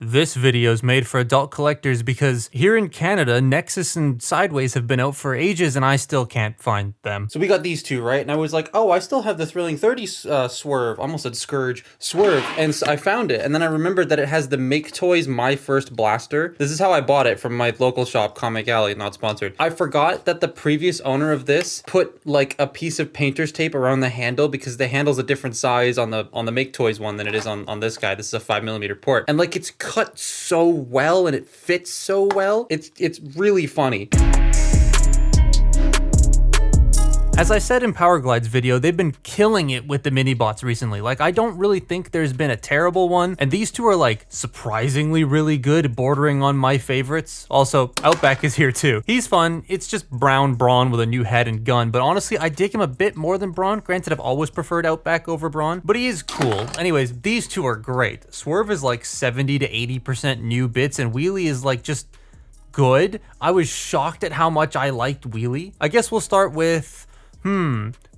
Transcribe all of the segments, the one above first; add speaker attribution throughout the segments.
Speaker 1: This video is made for adult collectors because here in Canada, Nexus and Sideways have been out for ages and I still can't find them.
Speaker 2: So we got these two, right? And I was like, oh, I still have the Thrilling 30 Swerve. Almost said Scourge. Swerve. And so I found it. And then I remembered that it has the Make Toys My First Blaster. This is how I bought it from my local shop, Comic Alley, not sponsored. I forgot that the previous owner of this put like a piece of painter's tape around the handle because the handle's a different size on the Make Toys one than it is on this guy. This is a 5mm port. And like it's cut so well and it fits so well. It's really funny.
Speaker 1: As I said in Powerglide's video, they've been killing it with the Minibots recently. Like, I don't really think there's been a terrible one, and these two are like surprisingly really good, bordering on my favorites. Also, Outback is here too. He's fun. It's just brown Brawn with a new head and gun, but honestly, I dig him a bit more than Brawn. Granted, I've always preferred Outback over Brawn, but he is cool. Anyways, these two are great. Swerve is like 70 to 80% new bits, and Wheelie is like just good. I was shocked at how much I liked Wheelie. I guess we'll start with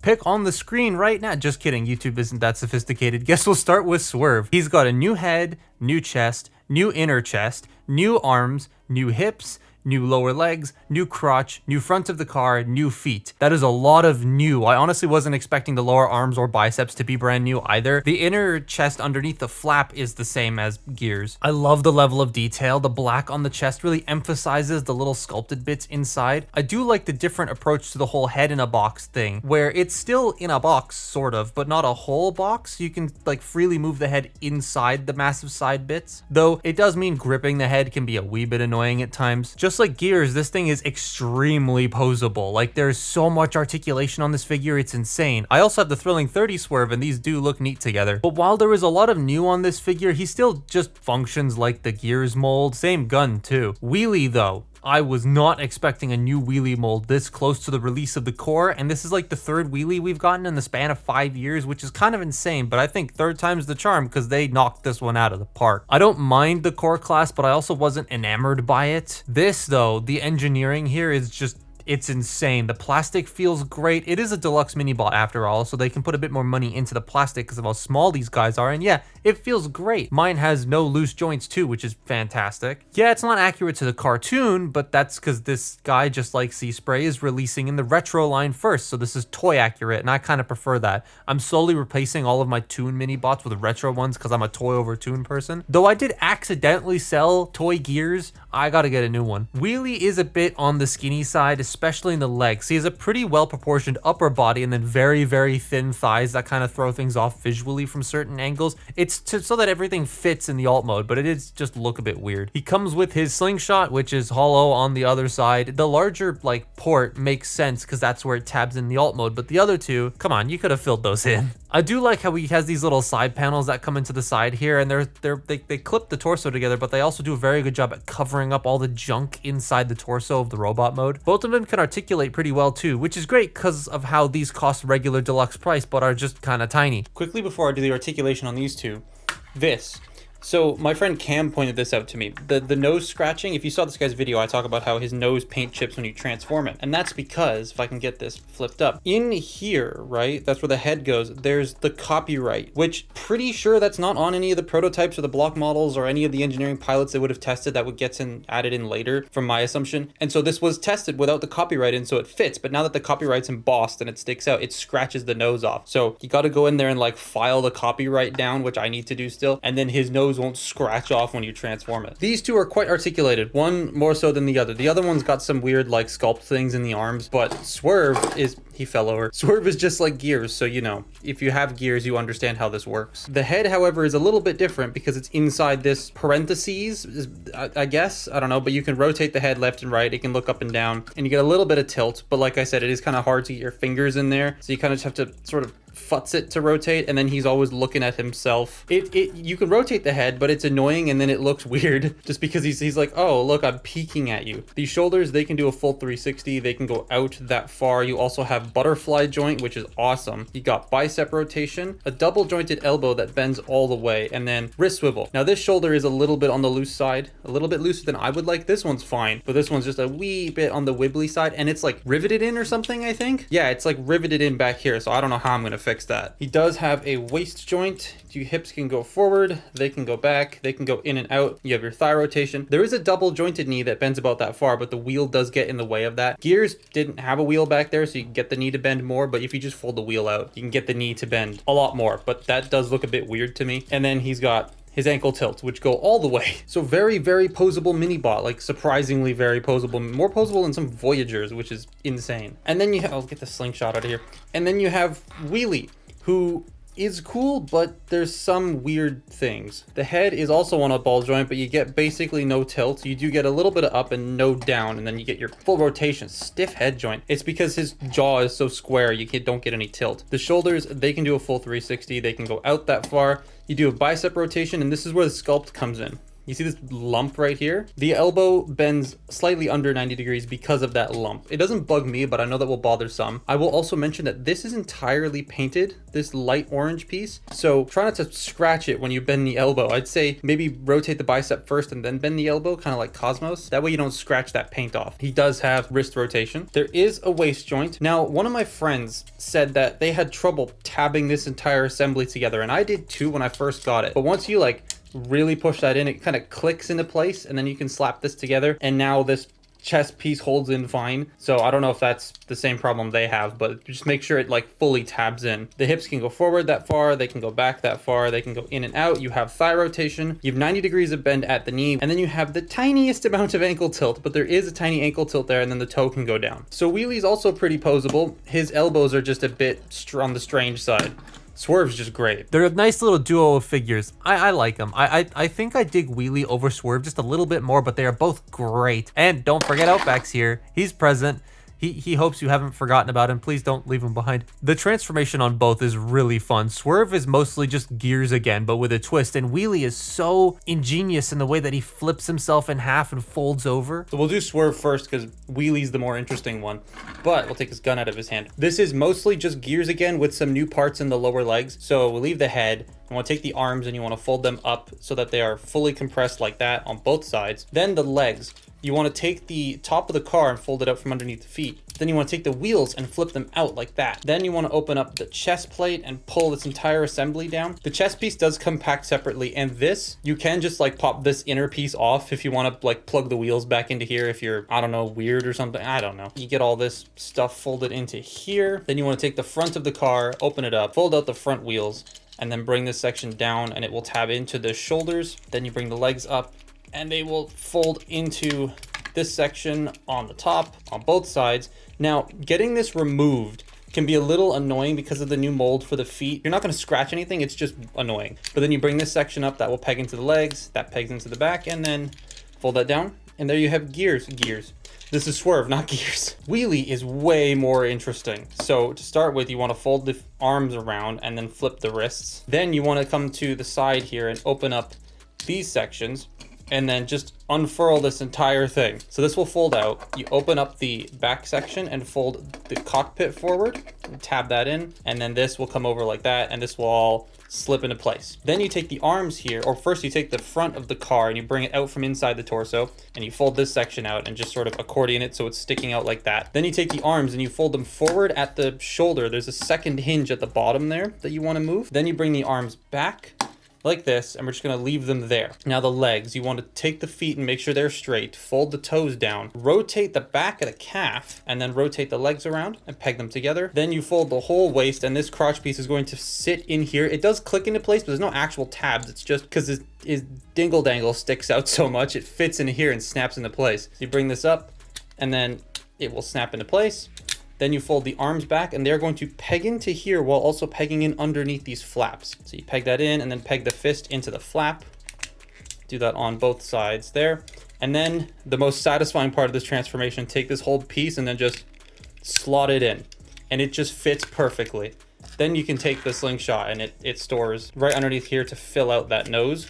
Speaker 1: pick on the screen right now. Just kidding, YouTube isn't that sophisticated. Guess we'll start with Swerve. He's got a new head, new chest, new inner chest, new arms, new hips, new lower legs, new crotch, new front of the car, new feet. That is a lot of new. I honestly wasn't expecting the lower arms or biceps to be brand new either. The inner chest underneath the flap is the same as Gears. I love the level of detail. The black on the chest really emphasizes the little sculpted bits inside. I do like the different approach to the whole head in a box thing, where it's still in a box, sort of, but not a whole box. You can like freely move the head inside the massive side bits, though it does mean gripping the head can be a wee bit annoying at times. Just like Gears, this thing is extremely posable. Like, there's so much articulation on this figure, it's insane. I also have the Thrilling 30 Swerve, and these do look neat together. But while there is a lot of new on this figure, he still just functions like the Gears mold. Same gun too. Wheelie though, I was not expecting a new Wheelie mold this close to the release of the core, and this is like the third Wheelie we've gotten in the span of 5 years, which is kind of insane, but I think third time's the charm because they knocked this one out of the park. I don't mind the core class, but I also wasn't enamored by it. This though, the engineering here is just, it's insane. The plastic feels great. It is a deluxe Minibot after all, so they can put a bit more money into the plastic because of how small these guys are, and yeah, it feels great. Mine has no loose joints too, which is fantastic. Yeah, it's not accurate to the cartoon, but that's because this guy, just like Sea Spray, is releasing in the retro line first, so this is toy accurate, and I kind of prefer that. I'm slowly replacing all of my Toon Minibots with retro ones because I'm a toy over Toon person. Though I did accidentally sell toy Gears, I gotta get a new one. Wheelie is a bit on the skinny side, especially in the legs. He has a pretty well proportioned upper body and then very, very thin thighs that kind of throw things off visually from certain angles. It's so that everything fits in the alt mode, but it is just look a bit weird. He comes with his slingshot, which is hollow on the other side. The larger like port makes sense because that's where it tabs in the alt mode, but the other two, come on, you could have filled those in. I do like how he has these little side panels that come into the side here, and they clip the torso together, but they also do a very good job at covering up all the junk inside the torso of the robot mode. Both of them can articulate pretty well too, which is great because of how these cost regular deluxe price, but are just kind of tiny.
Speaker 2: Quickly before I do the articulation on these two, this. So my friend Cam pointed this out to me. The nose scratching, if you saw this guy's video, I talk about how his nose paint chips when you transform it. And that's because, if I can get this flipped up, in here, right, that's where the head goes, there's the copyright, which pretty sure that's not on any of the prototypes or the block models or any of the engineering pilots they would have tested. That would get added in later, from my assumption. And so this was tested without the copyright in, so it fits. But now that the copyright's embossed and it sticks out, it scratches the nose off. So you got to go in there and like file the copyright down, which I need to do still. And then his nose won't scratch off when you transform it. These two are quite articulated, one more so than the other. The other one's got some weird like sculpt things in the arms, but Swerve is, he fell over. Swerve is just like Gears, so you know, if you have Gears, you understand how this works. The head, however, is a little bit different because it's inside this parentheses, I guess, I don't know, but you can rotate the head left and right, it can look up and down, and you get a little bit of tilt, but like I said, it is kind of hard to get your fingers in there, so you kind of just have to sort of futz it to rotate, and then he's always looking at himself. You can rotate the head, but it's annoying, and then it looks weird just because he's like, oh look, I'm peeking at you. These shoulders, they can do a full 360, they can go out that far. You also have butterfly joint, which is awesome. You got bicep rotation, a double jointed elbow that bends all the way, and then wrist swivel. Now this shoulder is a little bit on the loose side, a little bit looser than I would like. This one's fine, but this one's just a wee bit on the wibbly side, and it's like riveted in or something, I think. Yeah, it's like riveted in back here, so I don't know how I'm gonna fix that. He does have a waist joint. Your hips can go forward, they can go back, they can go in and out. You have your thigh rotation. There is a double jointed knee that bends about that far, but the wheel does get in the way of that. Gears didn't have a wheel back there, so you can get the knee to bend more, but if you just fold the wheel out, you can get the knee to bend a lot more, but that does look a bit weird to me. And then he's got his ankle tilts, which go all the way. So very, very posable Minibot, like surprisingly very posable, more posable than some Voyagers, which is insane. And then you have, I'll get the slingshot out of here. And then you have Wheelie, who is cool, but there's some weird things. The head is also on a ball joint, but you get basically no tilt. You do get a little bit of up and no down, and then you get your full rotation, stiff head joint. It's because his jaw is so square, you don't get any tilt. The shoulders, they can do a full 360. They can go out that far. You do a bicep rotation, and this is where the sculpt comes in. You see this lump right here? The elbow bends slightly under 90 degrees because of that lump. It doesn't bug me, but I know that will bother some. I will also mention that this is entirely painted, this light orange piece. So try not to scratch it when you bend the elbow. I'd say maybe rotate the bicep first and then bend the elbow, kind of like Cosmos. That way you don't scratch that paint off. He does have wrist rotation. There is a waist joint. Now, one of my friends said that they had trouble tabbing this entire assembly together, and I did too when I first got it. But once you really push that in, it kind of clicks into place, and then you can slap this together, and now this chest piece holds in fine. So I don't know if that's the same problem they have, but just make sure it fully tabs in. The hips can go forward that far, they can go back that far, they can go in and out. You have thigh rotation, you have 90 degrees of bend at the knee, and then you have the tiniest amount of ankle tilt, but there is a tiny ankle tilt there, and then the toe can go down. So Wheelie's also pretty posable. His elbows are just a bit on the strange side. Swerve's just great.
Speaker 1: They're a nice little duo of figures. I like them. I think I dig Wheelie over Swerve just a little bit more, but they are both great. And don't forget Outback's here. He's present. He hopes you haven't forgotten about him. Please don't leave him behind. The transformation on both is really fun. Swerve is mostly just gears again, but with a twist. And Wheelie is so ingenious in the way that he flips himself in half and folds over.
Speaker 2: So we'll do Swerve first because Wheelie's the more interesting one. But we'll take his gun out of his hand. This is mostly just gears again with some new parts in the lower legs. So we'll leave the head. You want to take the arms and you want to fold them up so that they are fully compressed like that on both sides. Then the legs. You want to take the top of the car and fold it out from underneath the feet. Then you want to take the wheels and flip them out like that. Then you want to open up the chest plate and pull this entire assembly down. The chest piece does come packed separately, and this, you can just pop this inner piece off if you want to plug the wheels back into here if you're, I don't know, weird or something. I don't know. You get all this stuff folded into here. Then you want to take the front of the car, open it up, fold out the front wheels, and then bring this section down, and it will tab into the shoulders. Then you bring the legs up, and they will fold into this section on the top on both sides. Now, getting this removed can be a little annoying because of the new mold for the feet. You're not going to scratch anything, it's just annoying. But then you bring this section up, that will peg into the legs, that pegs into the back, and then fold that down, and there you have gears. This is Swerve, not gears. Wheelie is way more interesting. So to start with, you want to fold the arms around and then flip the wrists. Then you want to come to the side here and open up these sections, and then just unfurl this entire thing. So this will fold out. You open up the back section and fold the cockpit forward, and tab that in, and then this will come over like that, and this will all slip into place. Then you take the arms here, or first you take the front of the car and you bring it out from inside the torso, and you fold this section out and just sort of accordion it so it's sticking out like that. Then you take the arms and you fold them forward at the shoulder. There's a second hinge at the bottom there that you want to move. Then you bring the arms back like this, and we're just going to leave them there. Now the legs, you want to take the feet and make sure they're straight, fold the toes down, rotate the back of the calf, and then rotate the legs around and peg them together. Then you fold the whole waist, and this crotch piece is going to sit in here. It does click into place, but there's no actual tabs. It's just because his dingle dangle sticks out so much, it fits into here and snaps into place. So you bring this up, and then it will snap into place. Then you fold the arms back, and they're going to peg into here while also pegging in underneath these flaps. So you peg that in and then peg the fist into the flap. Do that on both sides there. And then the most satisfying part of this transformation, take this whole piece and then just slot it in. And it just fits perfectly. Then you can take the slingshot and it stores right underneath here to fill out that nose.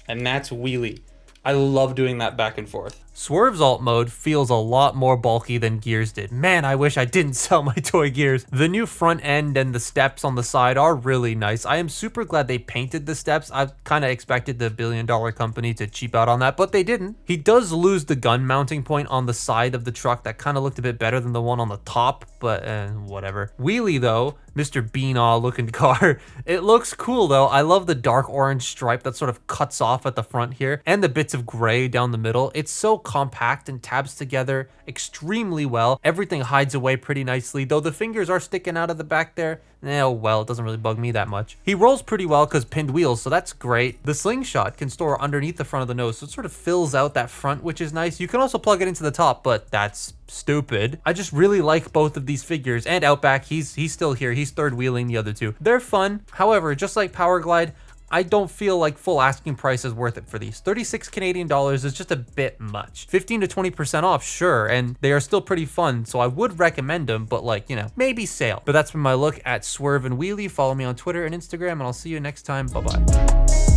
Speaker 2: And that's Wheelie. I love doing that back and forth.
Speaker 1: Swerve's alt mode feels a lot more bulky than Gears did. Man, I wish I didn't sell my toy Gears. The new front end and the steps on the side are really nice. I am super glad they painted the steps. I kind of expected the billion-dollar company to cheap out on that, but they didn't. He does lose the gun mounting point on the side of the truck. That kind of looked a bit better than the one on the top, but whatever. Wheelie though, Mr. Beanaw looking car. It looks cool though. I love the dark orange stripe that sort of cuts off at the front here and the bits of gray down the middle. It's so compact and tabs together extremely well. Everything hides away pretty nicely, though the fingers are sticking out of the back there. Oh well, it doesn't really bug me that much. He rolls pretty well because pinned wheels, so that's great. The slingshot can store underneath the front of the nose, so it sort of fills out that front, which is nice. You can also plug it into the top, but that's stupid. I just really like both of these figures, and Outback, he's still here. He's third wheeling the other two. They're fun. However, just like Power Glide, I don't feel like full asking price is worth it for these. 36 Canadian dollars is just a bit much. 15 to 20% off, sure, and they are still pretty fun, so I would recommend them, but like, you know, maybe sale. But that's been my look at Swerve and Wheelie. Follow me on Twitter and Instagram, and I'll see you next time. Bye-bye.